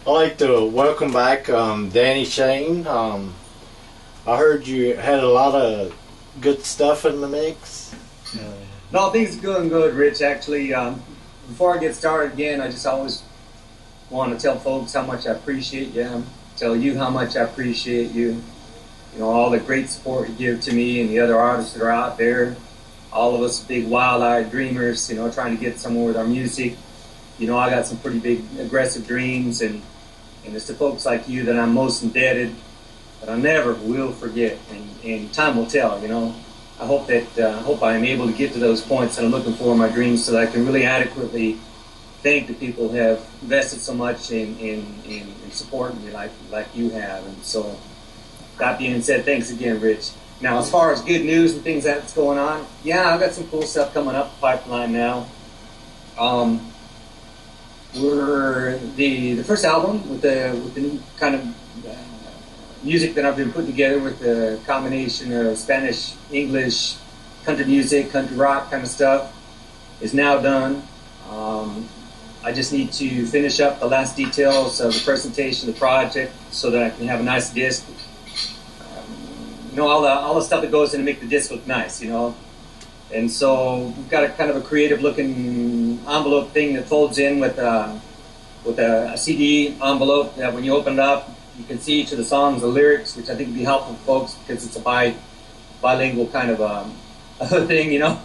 I'd like to welcome back Danny Shain. I heard you had a lot of good stuff in the mix. No, things are going good, Rich. Actually, before I get started again, I just always want to tell folks how much I appreciate you. Tell you how much I appreciate you. You know, all the great support you give to me and the other artists that are out there. All of us big wild-eyed dreamers, you know, trying to get somewhere with our music. You know, I got some pretty big aggressive dreams, and it's to folks like you that I'm most indebted, that I never will forget, and time will tell, you know. I hope I am able to get to those points that I'm looking for in my dreams, so that I can really adequately thank the people who have invested so much in supporting me like you have. And so, that being said, thanks again, Rich. Now, as far as good news and things that's going on, yeah, I've got some cool stuff coming up the pipeline now. We're the first album with the new kind of music that I've been putting together with the combination of Spanish, English, country music, country rock kind of stuff is now done. I just need to finish up the last details of the presentation of the project so that I can have a nice disc. You know, all the stuff that goes in to make the disc look nice, you know. And so we've got a kind of a creative looking envelope thing that folds in with a CD envelope that when you open it up, you can see each of the songs, the lyrics, which I think would be helpful for folks because it's a bilingual kind of a thing, you know.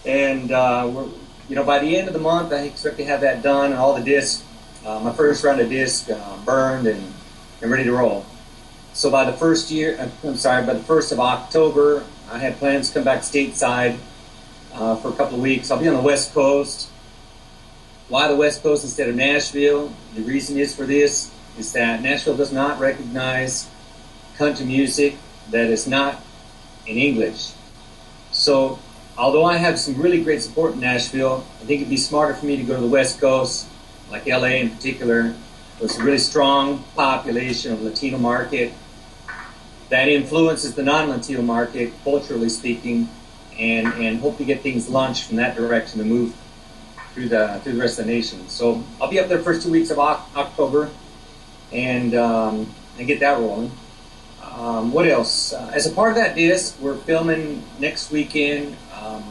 And you know, by the end of the month, I expect to have that done and all the discs, my first round of discs burned and ready to roll. So by the first of October, I have plans to come back stateside for a couple of weeks. I'll be on the West Coast. Why the West Coast instead of Nashville? The reason is for this is that Nashville does not recognize country music that is not in English. So, although I have some really great support in Nashville, I think it'd be smarter for me to go to the West Coast, like LA in particular, with a really strong population of Latino market that influences the non-Latino market, culturally speaking, and hope to get things launched from that direction to move through the rest of the nation. So I'll be up there the first 2 weeks of October and get that rolling. What else? As a part of that disc, we're filming next weekend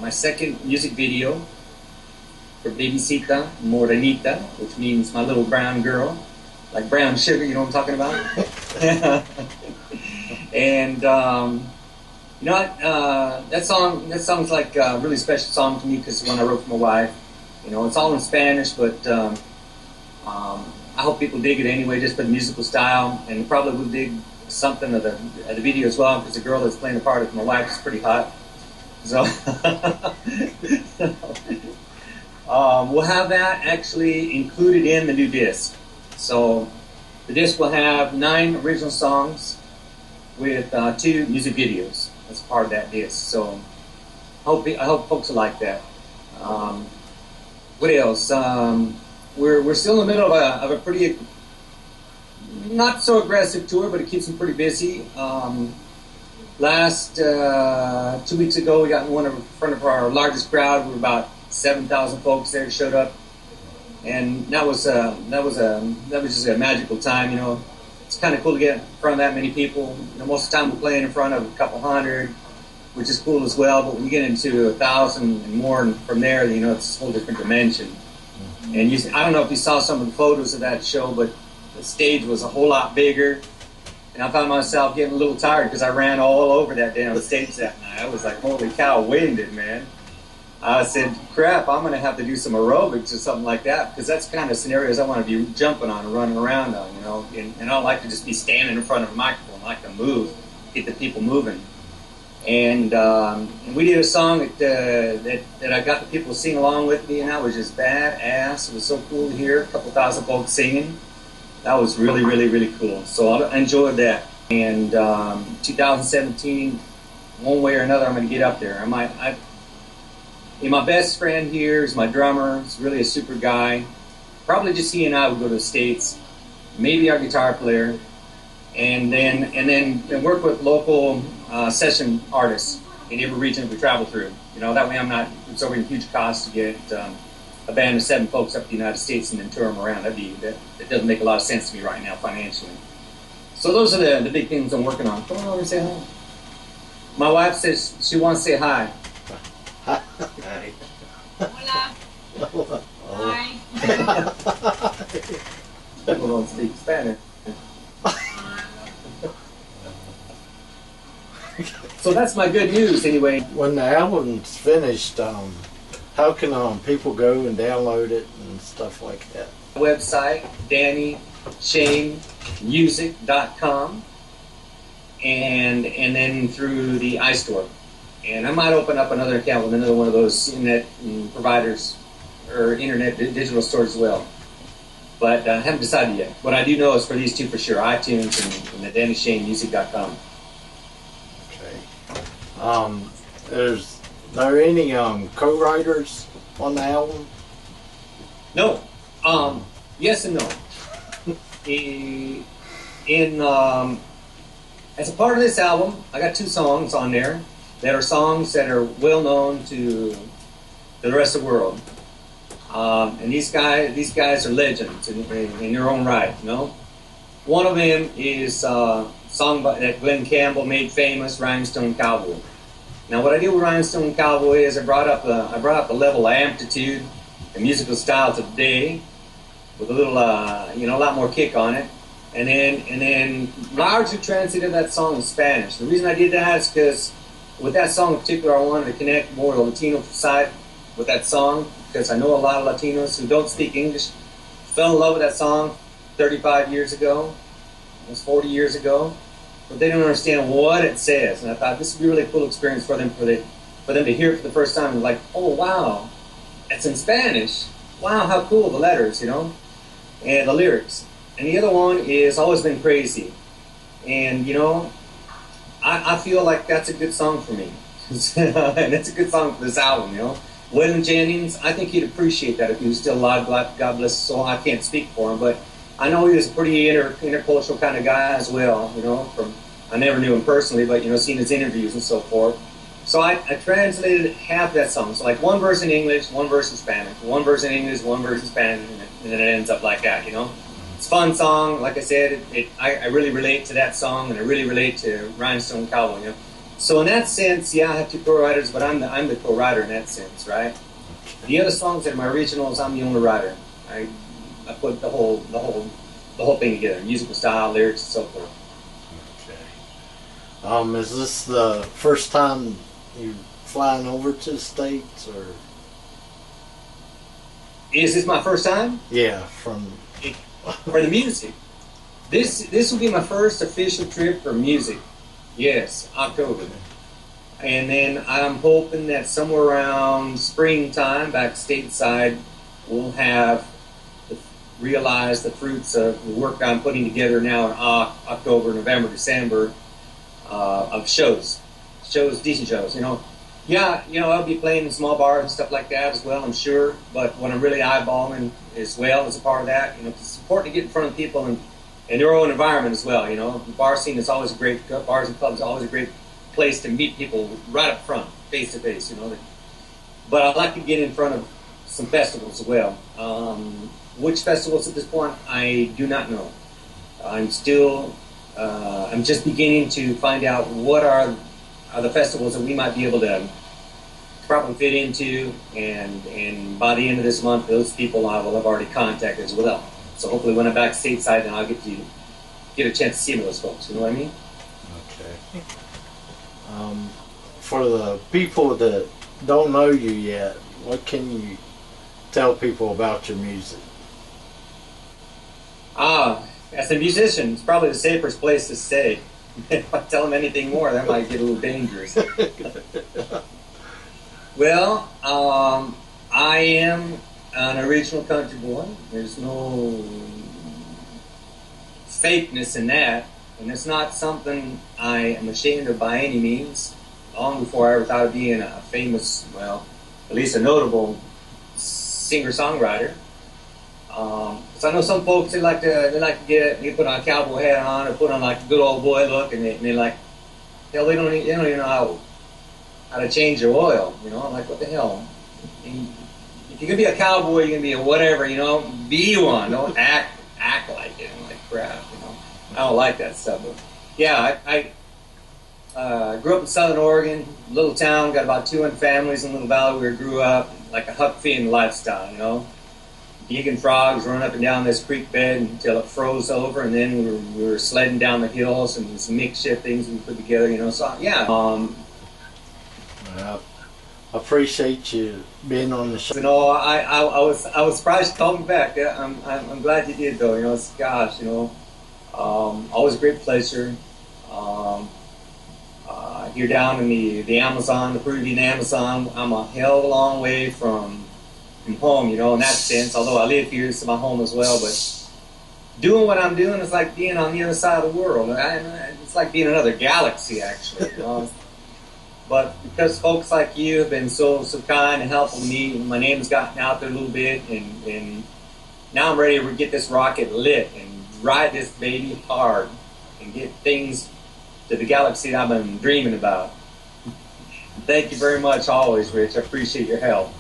my second music video for Babysita Morenita, which means my little brown girl, like brown sugar, you know what I'm talking about? And you know what? That song's like a really special song to me because it's one I wrote for my wife. You know, it's all in Spanish, but I hope people dig it anyway, just for the musical style, and probably will dig something of the video as well, because the girl that's playing the part of my wife is pretty hot. So we'll have that actually included in the new disc. So the disc will have 9 original songs with 2 music videos as part of that disc. So I hope folks will like that. What else? We're still in the middle of a pretty not so aggressive tour, but it keeps them pretty busy. Last 2 weeks ago, we got in front of our largest crowd. We were about 7,000 folks there showed up, and that was just a magical time. You know, it's kind of cool to get in front of that many people. You know, most of the time we're playing in front of a couple hundred, which is cool as well. But when you get into 1,000 and more, and from there, you know, it's a whole different dimension. And I don't know if you saw some of the photos of that show, but the stage was a whole lot bigger. And I found myself getting a little tired because I ran all over that damn stage that night. I was like, holy cow, winded, man. I said, crap, I'm going to have to do some aerobics or something like that, because that's the kind of scenarios I want to be jumping on and running around on, you know. And I don't like to just be standing in front of a microphone. I like to move, get the people moving. And we did a song that I got the people to sing along with me, and that was just badass. It was so cool to hear a couple thousand folks singing. That was really, really, really cool. So I enjoyed that. And 2017, one way or another, I'm going to get up there. My best friend here is my drummer. He's really a super guy. Probably just he and I would go to the States. Maybe our guitar player. And then work with local session artists in every region that we travel through. You know, that way I'm not absorbing huge costs to get a band of 7 folks up to the United States and then tour them around. That doesn't make a lot of sense to me right now financially. So those are the big things I'm working on. Come on over and say hi. My wife says she wants to say hi. Hi. Hola. Hi. People don't speak Spanish. So that's my good news anyway. When the album's finished, how can people go and download it and stuff like that? Website, DannyShainMusic.com, and then through the iStore. And I might open up another account with another one of those internet providers or internet digital stores as well. But I haven't decided yet. What I do know is for these two for sure, iTunes and the DannyShainMusic.com. Okay. Are there any co-writers on the album? No. Yes and no. As a part of this album, I got 2 songs on there that are songs that are well known to the rest of the world. And these guys are legends in their own right, you know. One of them is a song that Glenn Campbell made famous, Rhinestone Cowboy. Now, what I did with Rhinestone Cowboy is I brought up the level of amplitude and musical style to the day, with a little, a lot more kick on it, and then largely translated that song in Spanish. The reason I did that is because with that song in particular, I wanted to connect more to the Latino side with that song, because I know a lot of Latinos who don't speak English fell in love with that song 35 years ago, almost 40 years ago, but they don't understand what it says. And I thought this would be a really cool experience for them, for them to hear it for the first time and like, oh wow, it's in Spanish. Wow, how cool, the letters, and the lyrics. And the other one is Always Been Crazy. And I feel like that's a good song for me. And it's a good song for this album, Waylon Jennings, I think he'd appreciate that if he was still alive. God bless his soul. I can't speak for him, but I know he was a pretty intercultural kind of guy as well, I never knew him personally, but, seeing his interviews and so forth. So I translated half that song. So like one verse in English, one verse in Spanish, one verse in English, one verse in Spanish, and then it ends up like that, It's a fun song. Like I said, I really relate to that song, and I really relate to Rhinestone Cowboy, So in that sense, yeah, I have 2 co-writers, but I'm the co-writer in that sense, right? The other songs that are my originals, I'm the only writer. I put the whole thing together, musical style, lyrics, and so forth. Okay. Is this the first time you're flying over to the States, or? Is this my first time? Yeah, for the music. This will be my first official trip for music. Yes, October. And then I'm hoping that somewhere around springtime, back stateside, we'll have realize the fruits of the work I'm putting together now in October, November, December, of shows, decent shows, Yeah, I'll be playing in small bars and stuff like that as well, I'm sure. But what I'm really eyeballing as well as a part of that, it's important to get in front of people and in their own environment as well, The bar scene is always bars and clubs are always a great place to meet people right up front, face to face, But I'd like to get in front of some festivals as well. Which festivals at this point, I do not know. I'm just beginning to find out what are the festivals that we might be able to probably fit into, and by the end of this month, those people I will have already contacted as well. So hopefully when I'm back stateside, then I'll get a chance to see those folks, you know what I mean? Okay. For the people that don't know you yet, what can you tell people about your music? As a musician, it's probably the safest place to stay. If I tell them anything more, that might get a little dangerous. Well, I am an original country boy. There's no fakeness in that, and it's not something I am ashamed of by any means. Long before I ever thought of being a famous, well, at least a notable singer-songwriter. So I know some folks they like to put on a cowboy hat on, or put on like a good old boy look, and they like, hell, they don't even know how to change their oil. I'm like, what the hell? And if you're gonna be a cowboy, you're gonna be a whatever, you know. Be one. Don't act like it. I'm like crap, you know. I don't like that stuff. But yeah, I grew up in Southern Oregon, little town, got about 200 families in Little Valley where we grew up, like a Huck Finn lifestyle, you know. Digging frogs, running up and down this creek bed until it froze over, and then we were sledding down the hills and these makeshift things we put together, you know. So yeah. Well, I appreciate you being on the show. You know, I was surprised you called me back. Yeah, I'm glad you did though. You know, it's, gosh, you know, always a great pleasure. You're down in the Amazon, the Peruvian Amazon. I'm a hell of a long way from home, you know, in that sense. Although I live here, it's my home as well. But doing what I'm doing is like being on the other side of the world. It's like being another galaxy, actually. You know? But because folks like you have been so kind and helpful to me, my name's gotten out there a little bit, and now I'm ready to get this rocket lit and ride this baby hard and get things to the galaxy that I've been dreaming about. Thank you very much always, Rich. I appreciate your help.